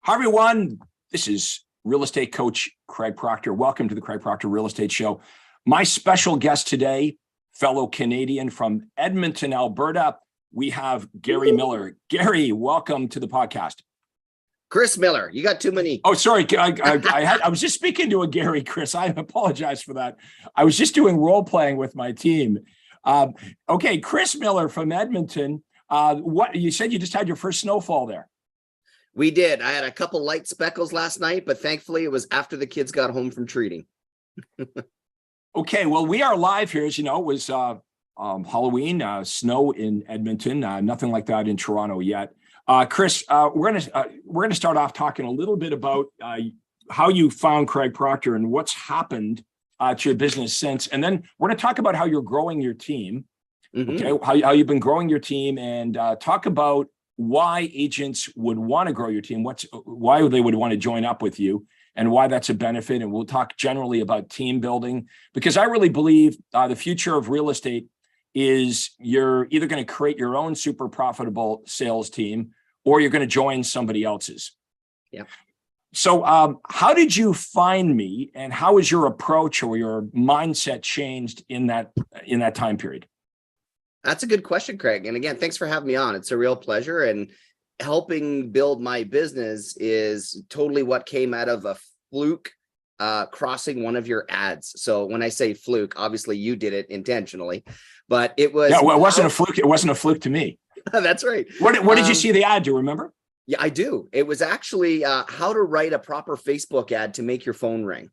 Hi, everyone. This is real estate coach Craig Proctor. Welcome to the Craig Proctor Real Estate Show. My special guest today, fellow Canadian from Edmonton, Alberta, we have Gary Miller. Gary, welcome to the podcast. Chris Miller, you got too many. Oh, sorry. I was just speaking to a Gary, Chris. I apologize for that. I was just doing role playing with my team. Okay, Chris Miller from Edmonton. What you said you just had your first snowfall there. We did. I had a couple light speckles last night, but thankfully it was after the kids got home from treating. Okay, well, we are live here. As you know, it was Halloween, snow in Edmonton. Nothing like that in Toronto yet. Chris, we're gonna start off talking a little bit about how you found Craig Proctor and what's happened to your business since, and then we're gonna talk about how you're growing your team. Okay, how you've been growing your team, and talk about why agents would want to grow your team, why they would want to join up with you, and why that's a benefit. And we'll talk generally about team building, because I really believe the future of real estate is you're either going to create your own super profitable sales team or you're going to join somebody else's. Yeah. So how did you find me, and how has your approach or your mindset changed in that time period? That's a good question, Craig. And again, thanks for having me on. It's a real pleasure. And helping build my business is totally what came out of a fluke crossing one of your ads. So when I say fluke, obviously you did it intentionally, but it was... Yeah, well, it wasn't a fluke. It wasn't a fluke to me. That's right. What did you see the ad? Do you remember? Yeah, I do. It was actually how to write a proper Facebook ad to make your phone ring.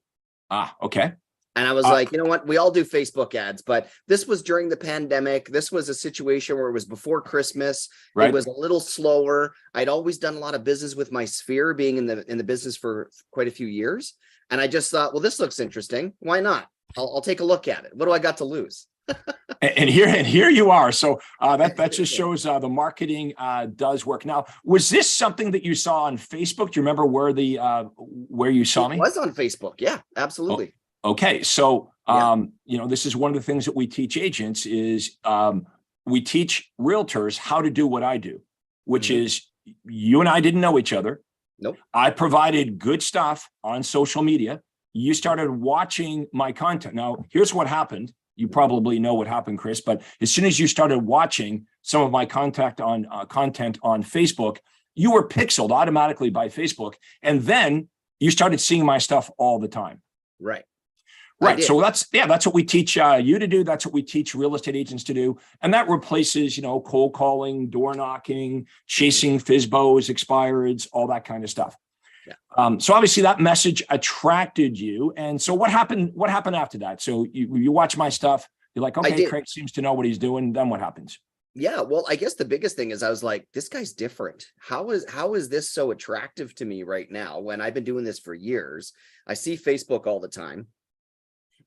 Ah, okay. And I was like, you know what? We all do Facebook ads, but this was during the pandemic. This was a situation where it was before Christmas. Right. It was a little slower. I'd always done a lot of business with my sphere, being in the business for quite a few years. And I just thought, well, this looks interesting. Why not? I'll take a look at it. What do I got to lose? and here you are. So that just shows the marketing does work. Now, was this something that you saw on Facebook? Do you remember where you saw me? It was on Facebook. Yeah, absolutely. Oh. Okay, so this is one of the things that we teach agents is we teach realtors how to do what I do, which is you and I didn't know each other. Nope. I provided good stuff on social media. You started watching my content. Now, here's what happened. You probably know what happened, Chris, but as soon as you started watching some of my content on Facebook, you were pixeled automatically by Facebook, and then you started seeing my stuff all the time. Right. Right. So that's what we teach you to do. That's what we teach real estate agents to do. And that replaces, cold calling, door knocking, chasing FSBOs, expireds, all that kind of stuff. Yeah. So obviously that message attracted you. And so what happened after that? So you watch my stuff. You're like, okay, Craig seems to know what he's doing. Then what happens? Yeah, well, I guess the biggest thing is I was like, this guy's different. How is this so attractive to me right now when I've been doing this for years? I see Facebook all the time.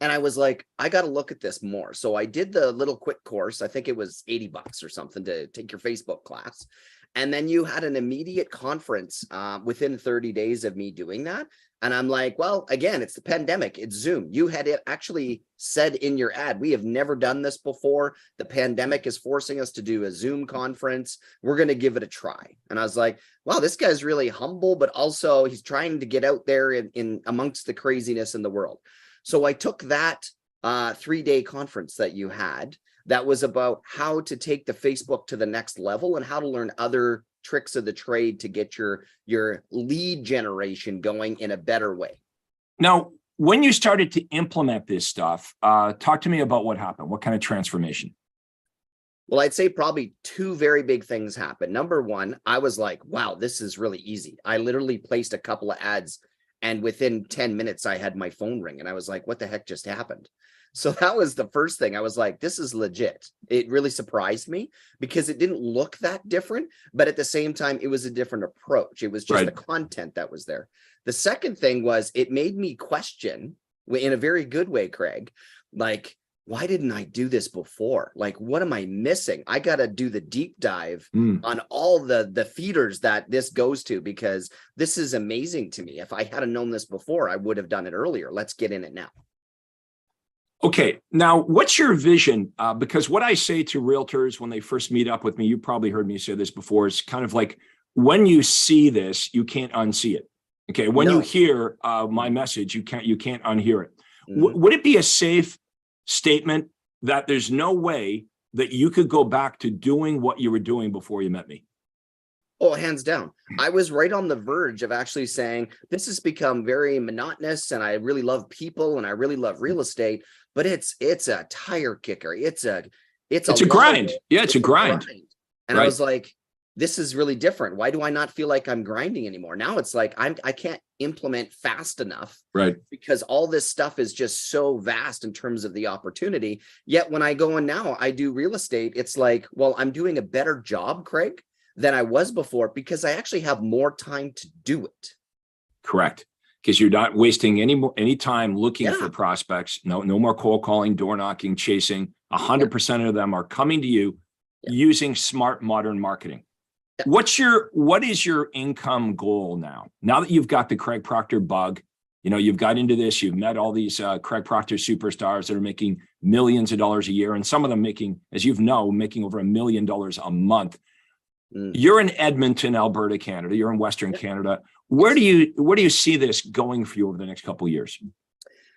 And I was like, I got to look at this more. So I did the little quick course. I think it was $80 or something to take your Facebook class. And then you had an immediate conference within 30 days of me doing that. And I'm like, well, again, it's the pandemic. It's Zoom. You had it actually said in your ad, we have never done this before. The pandemic is forcing us to do a Zoom conference. We're going to give it a try. And I was like, wow, this guy's really humble, but also he's trying to get out there in amongst the craziness in the world. So I took that 3-day conference that you had that was about how to take the Facebook to the next level and how to learn other tricks of the trade to get your lead generation going in a better way. Now, when you started to implement this stuff, talk to me about what happened. What kind of transformation? Well, I'd say probably 2 very big things happened. Number one, I was like, wow, this is really easy. I literally placed a couple of ads, and within 10 minutes, I had my phone ring, and I was like, what the heck just happened? So that was the first thing. I was like, this is legit. It really surprised me because it didn't look that different, but at the same time, it was a different approach. It was just the content that was there. The second thing was it made me question, in a very good way, Craig, like, why didn't I do this before? Like, what am I missing? I got to do the deep dive on all the feeders that this goes to, because this is amazing to me. If I hadn't known this before, I would have done it earlier. Let's get in it now. Okay. Now, what's your vision? Because what I say to realtors when they first meet up with me, you probably heard me say this before, is kind of like, when you see this, you can't unsee it. Okay. When you No. hear my message, you can't unhear it. Mhm. Would it be a safe statement that there's no way that you could go back to doing what you were doing before you met me? Oh, hands down. I was right on the verge of actually saying this has become very monotonous and I really love people and I really love real estate, but it's a tire kicker. It's a It's a lot of grind. work. Yeah, it's a grind. And I Right. was like, this is really different. Why do I not feel like I'm grinding anymore? Now it's like I can't implement fast enough Right. because all this stuff is just so vast in terms of the opportunity. Yet when I go in now, I do real estate. It's like, well, I'm doing a better job, Craig, than I was before because I actually have more time to do it. Correct. Because you're not wasting any time looking Yeah. for prospects. No more cold calling, door knocking, chasing. 100% of them are coming to you Yeah. using smart modern marketing. Yeah. What is your income goal now? Now that you've got the Craig Proctor bug, you've got into this, you've met all these Craig Proctor superstars that are making millions of dollars a year, and some of them making, as making over $1 million a month. You're in Edmonton, Alberta, Canada. You're in Western Canada. Where do you see this going for you over the next couple of years?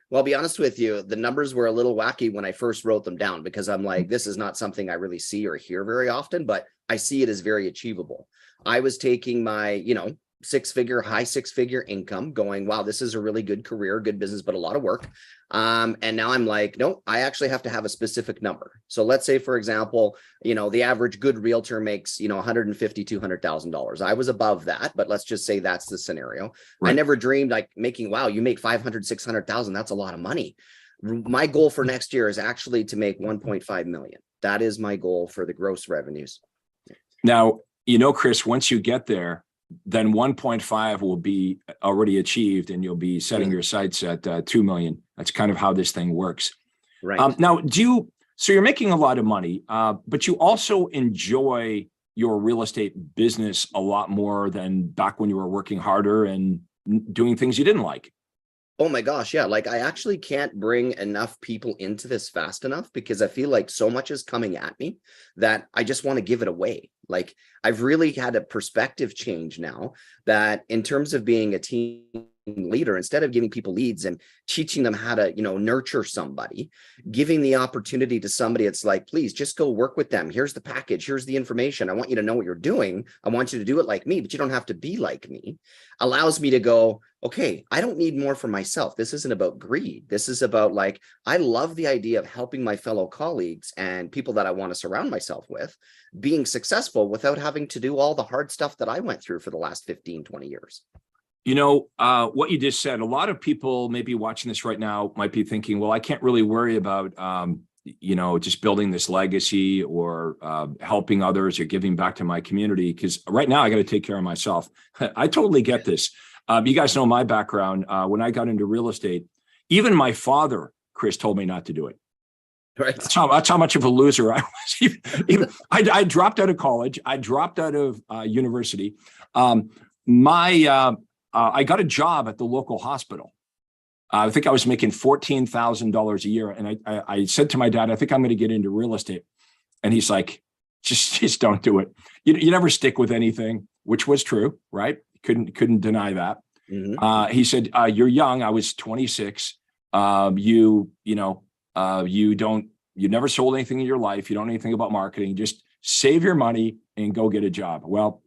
Well, I'll be honest with you, the numbers were a little wacky when I first wrote them down because I'm like, this is not something I really see or hear very often, but I see it as very achievable. I was taking my, high six figure income going, wow, this is a really good career, good business, but a lot of work. And now I'm like, no, I actually have to have a specific number. So let's say, for example, the average good realtor makes, $150,000, $200,000. I was above that, but let's just say that's the scenario. Right. I never dreamed like making, wow, you make 500, 600,000. That's a lot of money. My goal for next year is actually to make 1.5 million. That is my goal for the gross revenues. Now, Chris, once you get there, then 1.5 will be already achieved and you'll be setting your sights at 2 million. That's kind of how this thing works. Right. Now, so you're making a lot of money, but you also enjoy your real estate business a lot more than back when you were working harder and doing things you didn't like. Oh my gosh. Yeah. Like I actually can't bring enough people into this fast enough because I feel like so much is coming at me that I just want to give it away. Like I've really had a perspective change now that in terms of being a team leader, instead of giving people leads and teaching them how to, nurture somebody, giving the opportunity to somebody, it's like, please just go work with them. Here's the package. Here's the information. I want you to know what you're doing. I want you to do it like me, but you don't have to be like me. Allows me to go, okay, I don't need more for myself. This isn't about greed. This is about like, I love the idea of helping my fellow colleagues and people that I want to surround myself with being successful without having to do all the hard stuff that I went through for the last 15, 20 years. What you just said, a lot of people maybe watching this right now might be thinking, well, I can't really worry about, just building this legacy or helping others or giving back to my community. Because right now I got to take care of myself. I totally get this. You guys know my background. When I got into real estate, even my father, Chris, told me not to do it. Right. That's how much of a loser I was. I dropped out of college. I dropped out of university. I got a job at the local hospital. I think I was making $14,000 a year. And I said to my dad, I think I'm going to get into real estate. And he's like, just don't do it. You never stick with anything, which was true, right? Couldn't deny that. Mm-hmm. He said, you're young. I was 26. You never sold anything in your life. You don't know anything about marketing. Just save your money and go get a job. Well,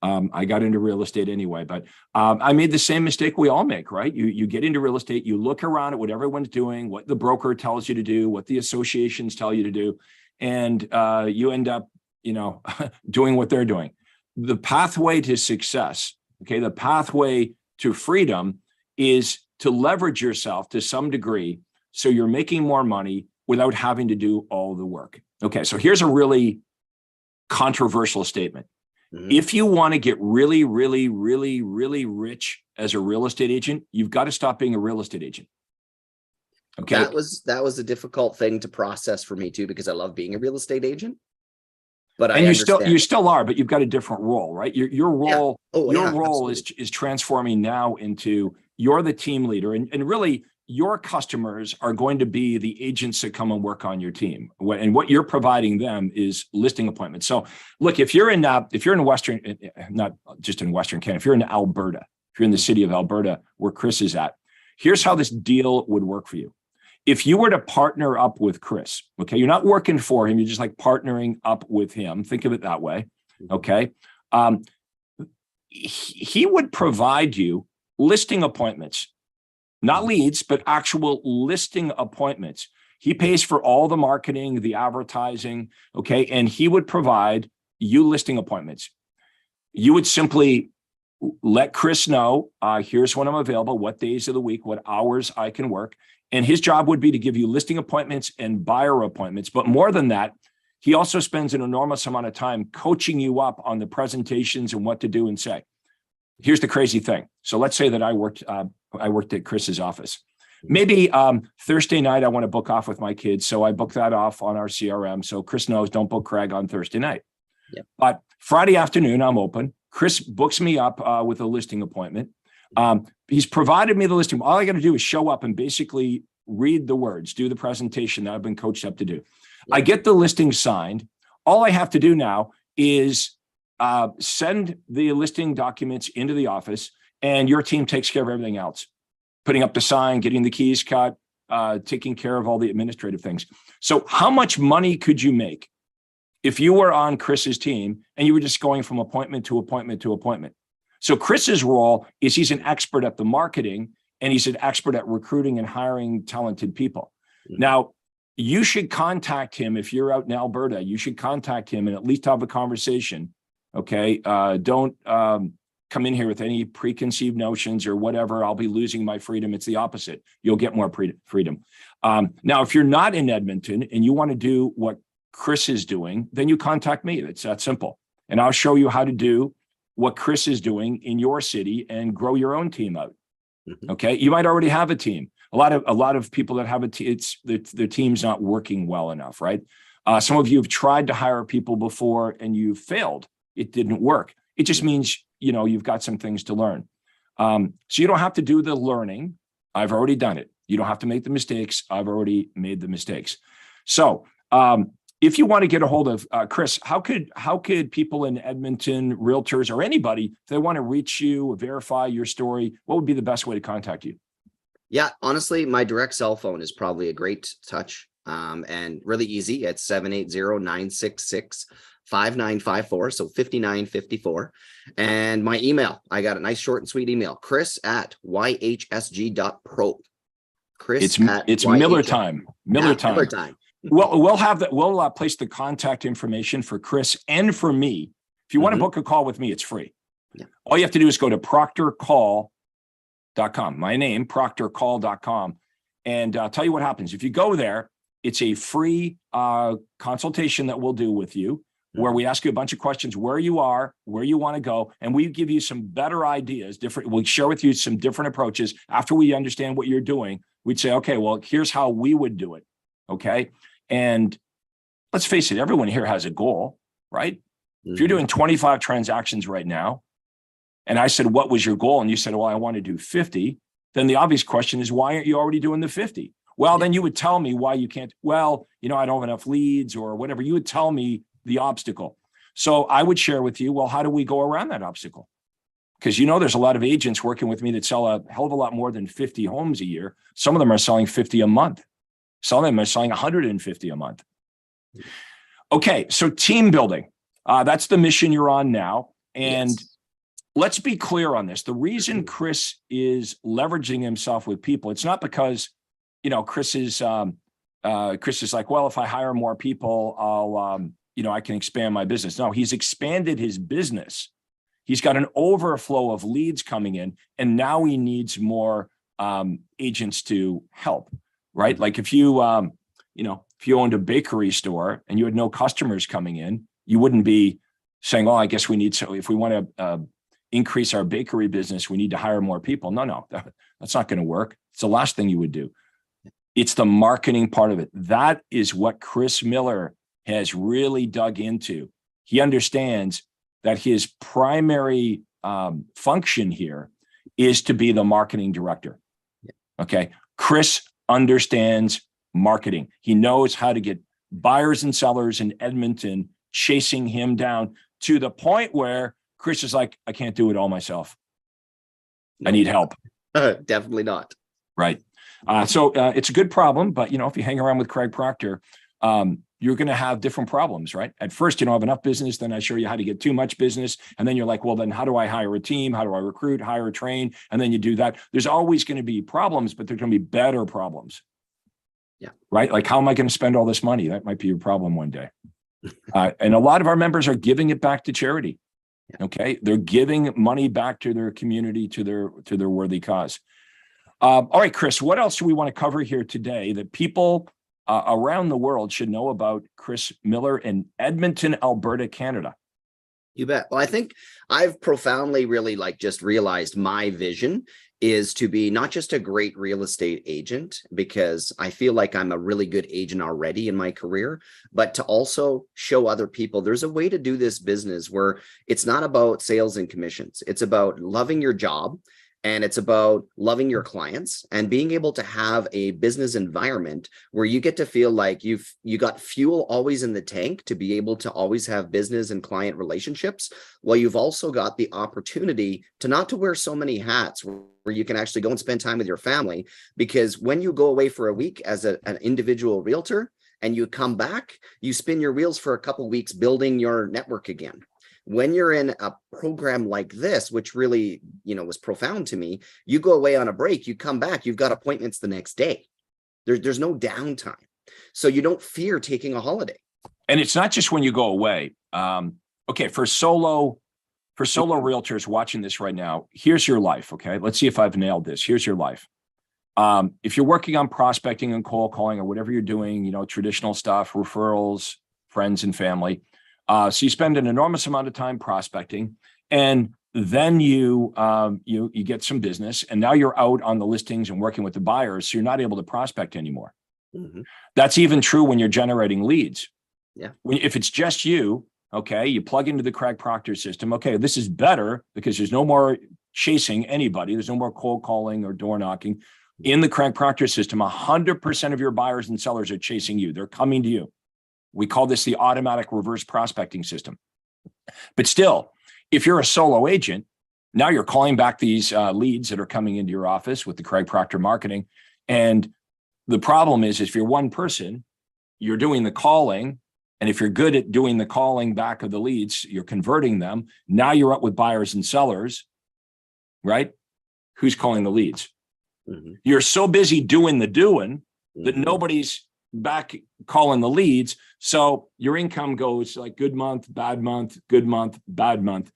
I got into real estate anyway, but I made the same mistake we all make, right? You get into real estate, you look around at what everyone's doing, what the broker tells you to do, what the associations tell you to do, and you end up, doing what they're doing. The pathway to success, okay, the pathway to freedom is to leverage yourself to some degree so you're making more money without having to do all the work. Okay, so here's a really controversial statement. Mm-hmm. If you want to get really, really, really, really rich as a real estate agent, you've got to stop being a real estate agent. Okay. That was a difficult thing to process for me too, because I love being a real estate agent. But you still are, but you've got a different role, right? Your role, role is transforming now into you're the team leader. And really your customers are going to be the agents that come and work on your team. And what you're providing them is listing appointments. So look, if you're in Western, not just in Western Canada, if you're in Alberta, if you're in the city of Alberta, where Chris is at, here's how this deal would work for you. If you were to partner up with Chris, okay, you're not working for him, you're just like partnering up with him. Think of it that way, okay? He would provide you listing appointments, not leads, but actual listing appointments. He pays for all the marketing, the advertising, okay? And he would provide you listing appointments. You would simply let Chris know, here's when I'm available, what days of the week, what hours I can work. And his job would be to give you listing appointments and buyer appointments. But more than that, he also spends an enormous amount of time coaching you up on the presentations and what to do and say. Here's the crazy thing. So let's say that I worked at Chris's office. Maybe Thursday night, I want to book off with my kids. So I book that off on our CRM. So Chris knows, don't book Craig on Thursday night. Yep. But Friday afternoon, I'm open. Chris books me up with a listing appointment. He's provided me the listing. All I got to do is show up and basically read the words, do the presentation that I've been coached up to do. Yep. I get the listing signed. All I have to do now is send the listing documents into the office, and your team takes care of everything else. Putting up the sign, getting the keys cut, taking care of all the administrative things. So how much money could you make if you were on Chris's team and you were just going from appointment to appointment to appointment? So Chris's role is he's an expert at the marketing, and he's an expert at recruiting and hiring talented people. Mm-hmm. Now, you should contact him if you're out in Alberta. You should contact him and at least have a conversation. Okay, don't come in here with any preconceived notions or whatever. I'll be losing my freedom. It's the opposite. You'll get more freedom. Now, if you're not in Edmonton and you want to do what Chris is doing, then you contact me. It's that simple. And I'll show you how to do what Chris is doing in your city and grow your own team out. Mm-hmm. Okay, you might already have a team. A lot of people that have a team, their team's not working well enough, right? Some of you have tried to hire people before and you failed. It didn't work. It just means, you've got some things to learn. So you don't have to do the learning. I've already done it. You don't have to make the mistakes. I've already made the mistakes. So if you want to get a hold of Chris, how could people in Edmonton, realtors, or anybody, if they want to reach you, verify your story, what would be the best way to contact you? Yeah, honestly, my direct cell phone is probably a great touch and really easy. It's 780-966-5954. So 5954. And my email, I got a nice short and sweet email, chris@yhsg.pro. Chris, it's Miller time. Miller time. Miller time. We'll have that. We'll place the contact information for Chris and for me. If you want to book a call with me, it's free. Yeah. All you have to do is go to proctorcall.com. My name, proctorcall.com. And I'll tell you what happens. If you go there, it's a free consultation that we'll do with you, where we ask you a bunch of questions, where you are, where you want to go, and we give you some better ideas. We'll share with you some different approaches. After we understand what you're doing, we'd say, okay, well, here's how we would do it. Okay. And let's face it, everyone here has a goal, right? Mm-hmm. If you're doing 25 transactions right now, and I said, what was your goal? And you said, well, I want to do 50. Then the obvious question is, why aren't you already doing the 50? Well, then you would tell me why you can't. Well, I don't have enough leads or whatever. You would tell me the obstacle. So I would share with you, well, how do we go around that obstacle? Because there's a lot of agents working with me that sell a hell of a lot more than 50 homes a year. Some of them are selling 50 a month. Some of them are selling 150 a month. Okay, so team building. That's the mission you're on now. And let's be clear on this. The reason Chris is leveraging himself with people, it's not because, Chris is like, well, if I hire more people, I'll, I can expand my business. No, he's expanded his business. He's got an overflow of leads coming in, and now he needs more agents to help. Right? Like if you, if you owned a bakery store and you had no customers coming in, you wouldn't be saying, "Oh, I guess we need if we want to increase our bakery business, we need to hire more people." No, that's not going to work. It's the last thing you would do. It's the marketing part of it. That is what Chris Miller has really dug into. He understands that his primary function here is to be the marketing director. Okay. Chris understands marketing. He knows how to get buyers and sellers in Edmonton chasing him down to the point where Chris is like, I can't do it all myself. I need help. Definitely not. Right. So it's a good problem, but if you hang around with Craig Proctor, you're going to have different problems, right? At first, you don't have enough business. Then I show you how to get too much business. And then you're like, well, then how do I hire a team? How do I recruit, hire, train? And then you do that. There's always going to be problems, but there's going to be better problems. Yeah. Right. Like, how am I going to spend all this money? That might be your problem one day. And a lot of our members are giving it back to charity. Yeah. Okay. They're giving money back to their community, to their worthy cause. All right, Chris, what else do we want to cover here today that people around the world should know about Chris Miller in Edmonton, Alberta, Canada? You bet. Well, I think I've profoundly really just realized my vision is to be not just a great real estate agent, because I feel like I'm a really good agent already in my career, but to also show other people there's a way to do this business where it's not about sales and commissions. It's about loving your job. And it's about loving your clients and being able to have a business environment where you get to feel like you got fuel always in the tank to be able to always have business and client relationships. Well, you've also got the opportunity to wear so many hats, where you can actually go and spend time with your family. Because when you go away for a week as an individual realtor and you come back, you spin your wheels for a couple of weeks building your network again. When you're in a program like this, which really, was profound to me, you go away on a break, you come back, you've got appointments the next day. There's no downtime. So you don't fear taking a holiday. And it's not just when you go away. Okay, for solo realtors watching this right now, here's your life. Okay, let's see if I've nailed this. Here's your life. If you're working on prospecting and cold calling or whatever you're doing, traditional stuff, referrals, friends and family. So you spend an enormous amount of time prospecting, and then you get some business, and now you're out on the listings and working with the buyers, so you're not able to prospect anymore. Mm-hmm. That's even true when you're generating leads. Yeah. If it's just you, okay, you plug into the Craig Proctor system. Okay, this is better because there's no more chasing anybody. There's no more cold calling or door knocking. In the Craig Proctor system, 100% of your buyers and sellers are chasing you. They're coming to you. We call this the automatic reverse prospecting system. But still, if you're a solo agent, now you're calling back these leads that are coming into your office with the Craig Proctor marketing. And the problem is if you're one person, you're doing the calling. And if you're good at doing the calling back of the leads, you're converting them. Now you're up with buyers and sellers, right? Who's calling the leads? Mm-hmm. You're so busy doing the doing that nobody's back calling the leads. So your income goes like good month, bad month, good month, bad month.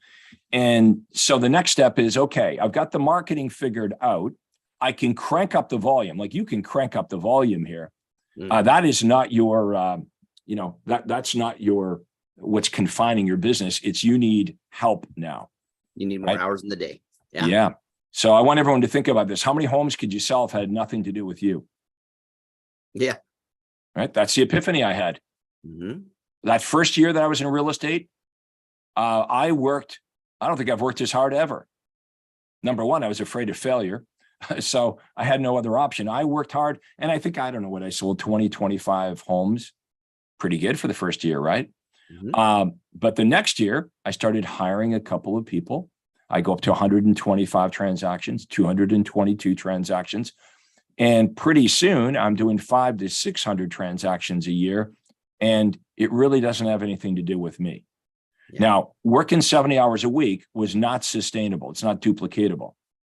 And so the next step is, okay, I've got the marketing figured out. I can crank up the volume. Like you can crank up the volume here. That is not your, that's not your, what's confining your business. It's you need help now. You need more hours in the day. Yeah. So I want everyone to think about this. How many homes could you sell if it had nothing to do with you? Yeah. Right. That's the epiphany I had. Mm-hmm. That first year that I was in real estate, I don't think I've worked as hard ever. Number one, I was afraid of failure. So I had no other option. I worked hard, and I don't know what I sold, 20, 25 homes. Pretty good for the first year, right? Mm-hmm. But the next year, I started hiring a couple of people. I go up to 125 transactions, 222 transactions. And pretty soon I'm doing 500 to 600 transactions a year. And it really doesn't have anything to do with me. Yeah. Now, working 70 hours a week was not sustainable. It's not duplicatable.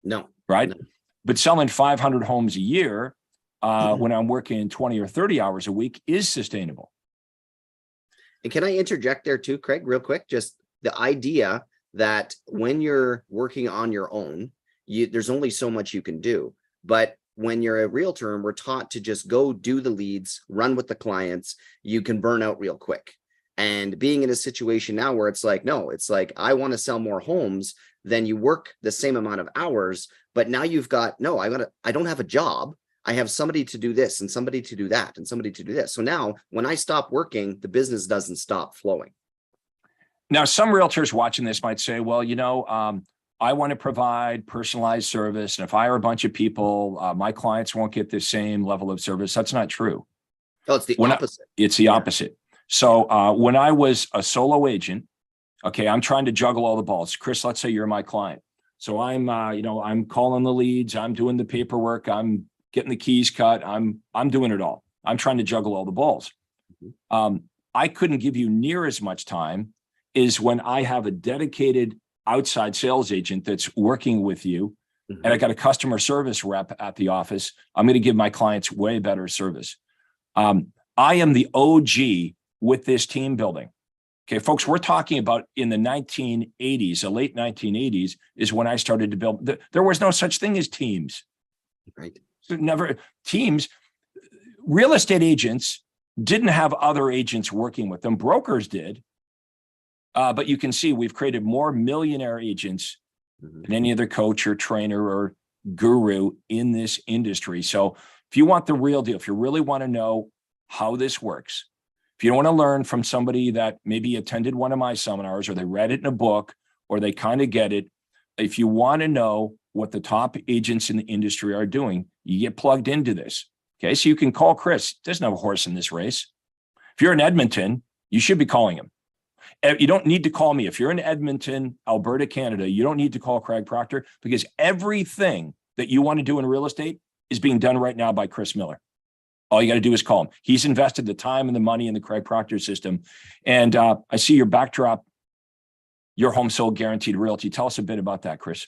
No. Right. No. But selling 500 homes a year when I'm working 20 or 30 hours a week is sustainable. And can I interject there too, Craig, real quick? Just the idea that when you're working on your own, there's only so much you can do. But when you're a realtor and we're taught to just go do the leads, run with the clients, you can burn out real quick. And being in a situation now where it's like, no, it's like, I want to sell more homes, then you work the same amount of hours, but now you've got, no, I don't have a job. I have somebody to do this and somebody to do that and somebody to do this. So now when I stop working, the business doesn't stop flowing. Now, some realtors watching this might say, well, I want to provide personalized service. And if I hire a bunch of people, my clients won't get the same level of service. That's not true. Oh, it's the opposite. It's the opposite. So when I was a solo agent, okay, I'm trying to juggle all the balls. Chris, let's say you're my client. So I'm calling the leads, I'm doing the paperwork, I'm getting the keys cut, I'm doing it all. I'm trying to juggle all the balls. I couldn't give you near as much time as when I have a dedicated outside sales agent that's working with you, and I got a customer service rep at the office. I'm going to give my clients way better service. I am the OG with this team building. Okay, folks, we're talking about in the 1980s, the late 1980s is when I started to build. There was no such thing as teams. Right. So never teams. Real estate agents didn't have other agents working with them. Brokers did. But you can see we've created more millionaire agents than any other coach or trainer or guru in this industry. So if you want the real deal, if you really want to know how this works, if you don't want to learn from somebody that maybe attended one of my seminars or they read it in a book or they kind of get it, if you want to know what the top agents in the industry are doing, you get plugged into this. Okay, so you can call Chris. There's no horse in this race. If you're in Edmonton, you should be calling him. You don't need to call me. If you're in Edmonton, Alberta, Canada, you don't need to call Craig Proctor because everything that you want to do in real estate is being done right now by Chris Miller. All you got to do is call him. He's invested the time and the money in the Craig Proctor system. And I see your backdrop, your home sold guaranteed realty. Tell us a bit about that, Chris.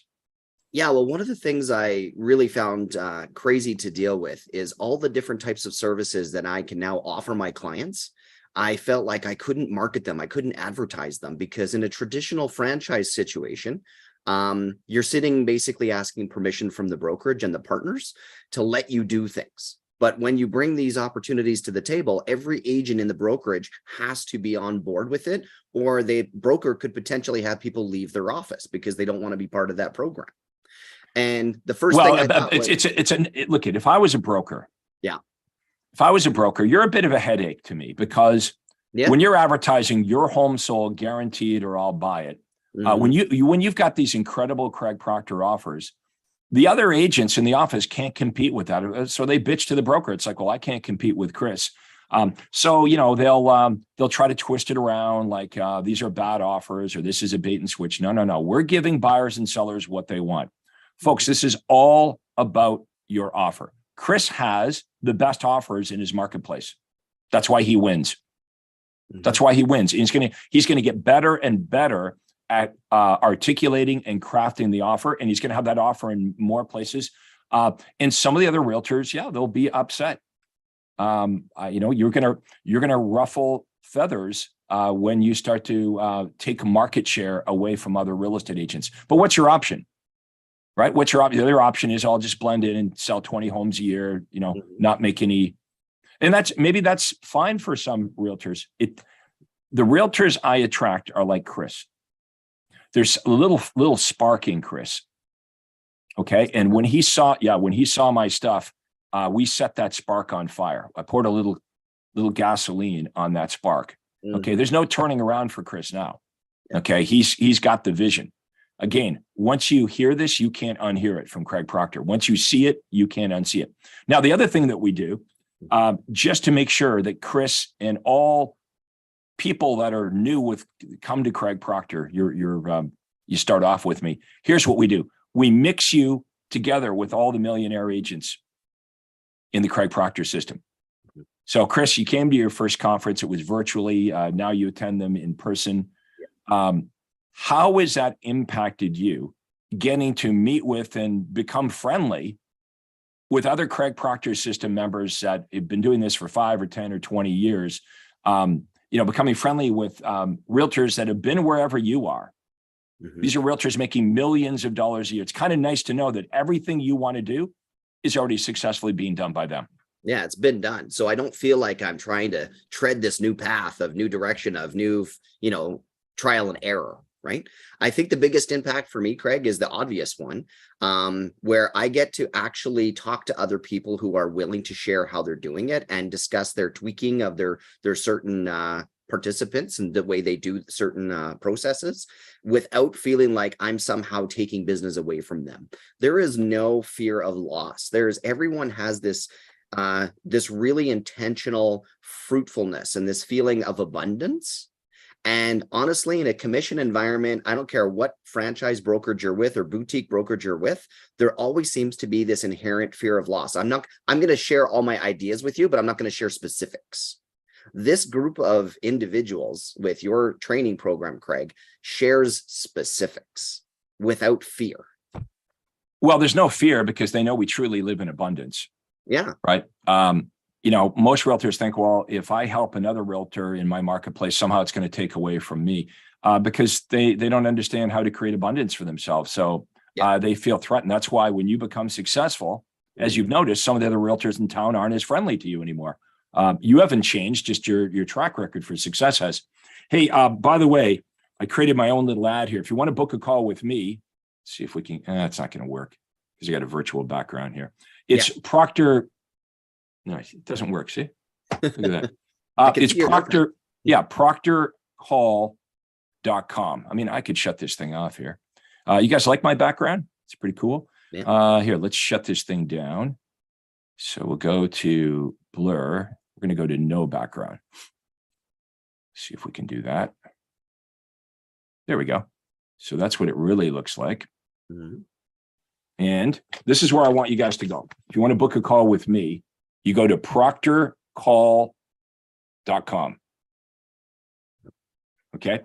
Yeah, well, one of the things I really found crazy to deal with is all the different types of services that I can now offer my clients. I felt like I couldn't market them. I couldn't advertise them because in a traditional franchise situation, you're sitting basically asking permission from the brokerage and the partners to let you do things. But when you bring these opportunities to the table, every agent in the brokerage has to be on board with it, or the broker could potentially have people leave their office because they don't want to be part of that program. And the first thing I thought was, look, if I was a broker, if I was a broker, you're a bit of a headache to me because when you're advertising your home sold guaranteed or I'll buy it, when you've got these incredible Craig Proctor offers, the other agents in the office can't compete with that. So they bitch to the broker. It's like, well, I can't compete with Chris. So, they'll try to twist it around like these are bad offers or this is a bait and switch. No. We're giving buyers and sellers what they want. Folks, this is all about your offer. Chris has the best offers in his marketplace. That's why he wins. That's why he wins. He's going to get better and better at articulating and crafting the offer, and he's going to have that offer in more places. And some of the other realtors, they'll be upset. You're going to ruffle feathers when you start to take market share away from other real estate agents. But what's your option? Right? What's your option? The other option is I'll just blend in and sell 20 homes a year, not make any. And that's fine for some realtors. The realtors I attract are like Chris. There's a little spark in Chris. Okay. And when he saw my stuff, we set that spark on fire. I poured a little gasoline on that spark. Okay. There's no turning around for Chris now. Okay. He's got the vision. Again, once you hear this, you can't unhear it from Craig Proctor. Once you see it, you can't unsee it. Now, the other thing that we do, just to make sure that Chris and all people that are new come to Craig Proctor, you start off with me. Here's what we do. We mix you together with all the millionaire agents in the Craig Proctor system. So, Chris, you came to your first conference. It was virtually. Now you attend them in person. How has that impacted you getting to meet with and become friendly with other Craig Proctor system members that have been doing this for 5 or 10 or 20 years, becoming friendly with realtors that have been wherever you are? These are realtors making millions of dollars a year. It's kind of nice to know that everything you want to do is already successfully being done by them. Yeah, it's been done. So I don't feel like I'm trying to tread this new path of new direction of new, trial and error. Right. I think the biggest impact for me, Craig, is the obvious one, where I get to actually talk to other people who are willing to share how they're doing it and discuss their tweaking of their certain participants and the way they do certain processes without feeling like I'm somehow taking business away from them. There is no fear of loss. Everyone has this this really intentional fruitfulness and this feeling of abundance. And honestly, in a commission environment, I don't care what franchise brokerage you're with or boutique brokerage you're with, there always seems to be this inherent fear of loss. I'm going to share all my ideas with you, but I'm not going to share specifics. This group of individuals with your training program, Craig, shares specifics without fear. Well, there's no fear because they know we truly live in abundance. Yeah. Right. Most realtors think, well, if I help another realtor in my marketplace, somehow it's going to take away from me because they don't understand how to create abundance for themselves. So they feel threatened. That's why when you become successful, as you've noticed, some of the other realtors in town aren't as friendly to you anymore. You haven't changed, just your track record for success has. Hey, by the way, I created my own little ad here. If you want to book a call with me, see if we can, it's not going to work because I got a virtual background here. It's Proctor. No, it doesn't work. See, look at that. It's Proctor. Yeah. ProctorCall.com. I mean, I could shut this thing off here. You guys like my background? It's pretty cool. Yeah. Here, let's shut this thing down. So we'll go to blur. We're going to go to no background. See if we can do that. There we go. So that's what it really looks like. Mm-hmm. And this is where I want you guys to go. If you want to book a call with me, you go to ProctorCall.com. Okay.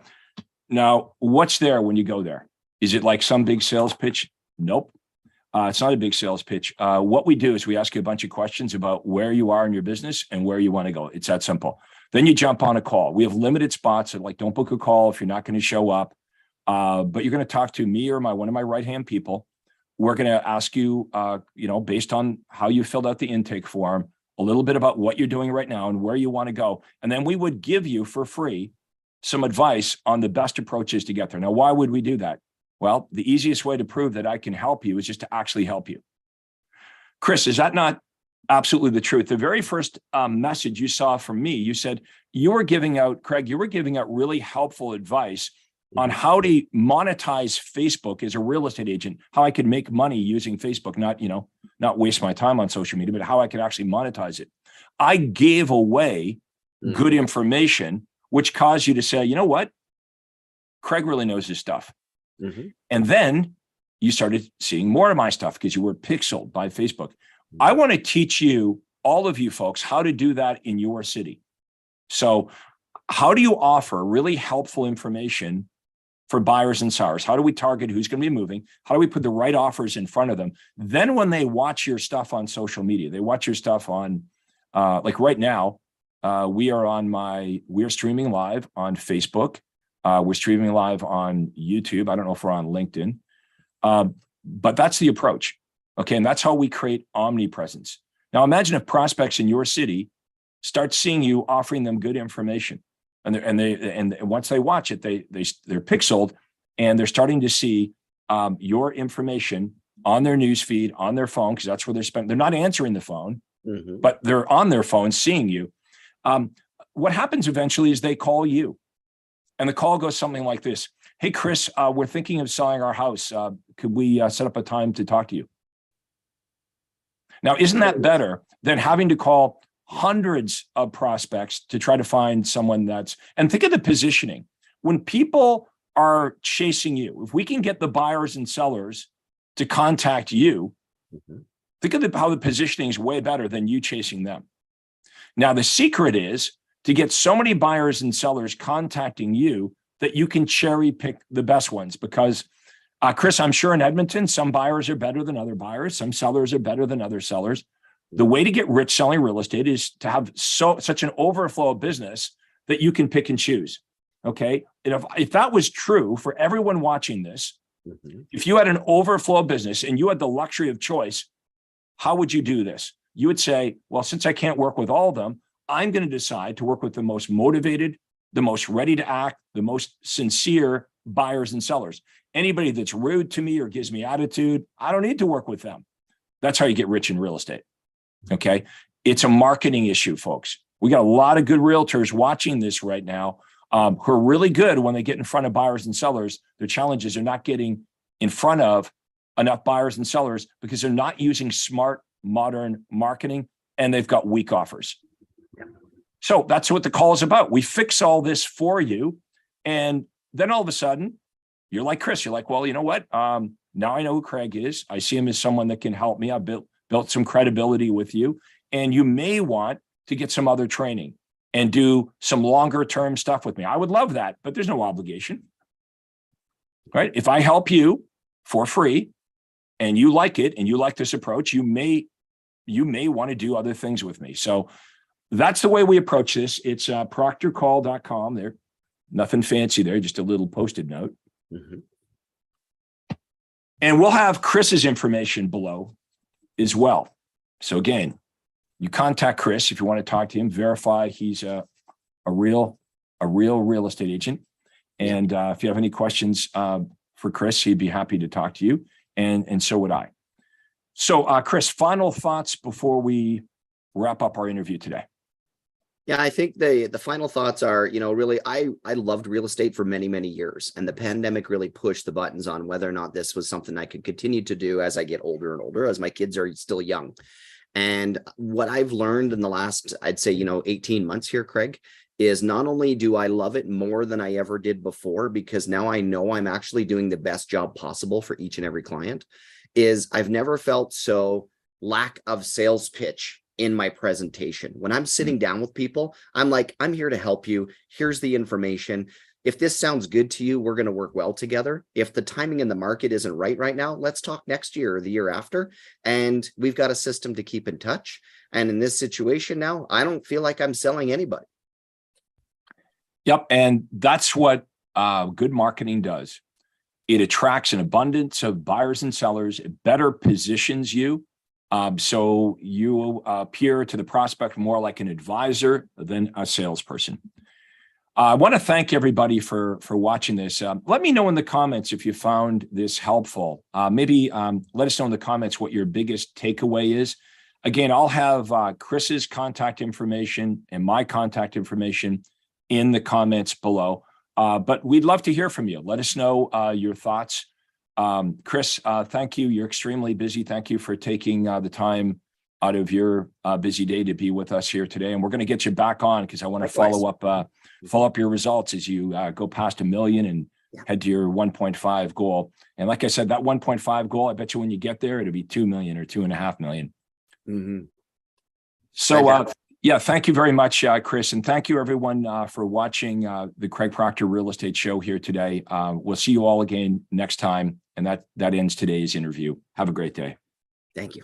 Now, what's there when you go there? Is it like some big sales pitch? Nope. It's not a big sales pitch. What we do is we ask you a bunch of questions about where you are in your business and where you want to go. It's that simple. Then you jump on a call. We have limited spots. So like, don't book a call if you're not going to show up. But you're going to talk to me or one of my right-hand people. We're going to ask you, based on how you filled out the intake form, a little bit about what you're doing right now and where you want to go. And then we would give you for free some advice on the best approaches to get there. Now, why would we do that? Well, the easiest way to prove that I can help you is just to actually help you. Chris, is that not absolutely the truth? The very first message you saw from me, you said you were giving out, Craig, you were giving out really helpful advice on how to monetize Facebook as a real estate agent, how I could make money using Facebook, not waste my time on social media, but how I could actually monetize it. I gave away good information, which caused you to say, you know what? Craig really knows his stuff. Mm-hmm. And then you started seeing more of my stuff because you were pixeled by Facebook. Mm-hmm. I want to teach you, all of you folks, how to do that in your city. So how do you offer really helpful information for buyers and sellers? How do we target who's going to be moving? How do we put the right offers in front of them? Then when they watch your stuff on social media, they watch your stuff on, like right now, we're streaming live on Facebook. We're streaming live on YouTube. I don't know if we're on LinkedIn, but that's the approach. Okay. And that's how we create omnipresence. Now imagine if prospects in your city start seeing you offering them good information. And once they watch it, they're pixeled and they're starting to see your information on their news feed, on their phone, because that's where they're spending. They're not answering the phone, but they're on their phone seeing you. What happens eventually is they call you, and the call goes something like this: "Hey, Chris, we're thinking of selling our house. Could we set up a time to talk to you?" Now, isn't that better than having to call hundreds of prospects to try to find someone and think of the positioning. When people are chasing you, if we can get the buyers and sellers to contact you, think of how the positioning is way better than you chasing them. Now, the secret is to get so many buyers and sellers contacting you that you can cherry pick the best ones. Because Chris, I'm sure in Edmonton, some buyers are better than other buyers. Some sellers are better than other sellers. The way to get rich selling real estate is to have such an overflow of business that you can pick and choose. Okay. And if that was true for everyone watching this, if you had an overflow of business and you had the luxury of choice, how would you do this? You would say, well, since I can't work with all of them, I'm going to decide to work with the most motivated, the most ready to act, the most sincere buyers and sellers. Anybody that's rude to me or gives me attitude, I don't need to work with them. That's how you get rich in real estate. Okay. It's a marketing issue, folks. We got a lot of good realtors watching this right now who are really good when they get in front of buyers and sellers. Their challenges are not getting in front of enough buyers and sellers because they're not using smart, modern marketing, and they've got weak offers. Yeah. So that's what the call is about. We fix all this for you. And then all of a sudden, you're like Chris. You're like, well, you know what? Now I know who Craig is. I see him as someone that can help me. I've built some credibility with you. And you may want to get some other training and do some longer term stuff with me. I would love that, but there's no obligation. Right? If I help you for free and you like it and you like this approach, you may want to do other things with me. So that's the way we approach this. It's proctorcall.com. There, nothing fancy there, just a little post-it note. Mm-hmm. And we'll have Chris's information below as well. So again, you contact Chris if you want to talk to him, verify he's a real real estate agent. And if you have any questions for Chris, he'd be happy to talk to you. And so would I. So Chris, final thoughts before we wrap up our interview today. Yeah, I think the final thoughts are, really, I loved real estate for many, many years, and the pandemic really pushed the buttons on whether or not this was something I could continue to do as I get older and older, as my kids are still young. And what I've learned in the last, I'd say, 18 months here, Craig, is not only do I love it more than I ever did before, because now I know I'm actually doing the best job possible for each and every client, is I've never felt so lack of sales pitch in my presentation. When I'm sitting down with people, I'm like, I'm here to help you. Here's the information. If this sounds good to you, we're going to work well together. If the timing in the market isn't right now, let's talk next year or the year after. And we've got a system to keep in touch. And in this situation now, I don't feel like I'm selling anybody. Yep. And that's what good marketing does. It attracts an abundance of buyers and sellers. It better positions you. So you appear to the prospect more like an advisor than a salesperson. I want to thank everybody for watching this. Let me know in the comments if you found this helpful. Maybe let us know in the comments what your biggest takeaway is. Again, I'll have Chris's contact information and my contact information in the comments below. But we'd love to hear from you. Let us know your thoughts. Chris, thank you. You're extremely busy. Thank you for taking the time out of your busy day to be with us here today. And we're going to get you back on because I want to follow up your results as you go past 1 million and head to your 1.5 goal. And like I said, that 1.5 goal, I bet you when you get there, it'll be 2 million or 2.5 million. Mm-hmm. So, thank you very much, Chris. And thank you everyone for watching the Craig Proctor Real Estate Show here today. We'll see you all again next time. And that ends today's interview. Have a great day. Thank you.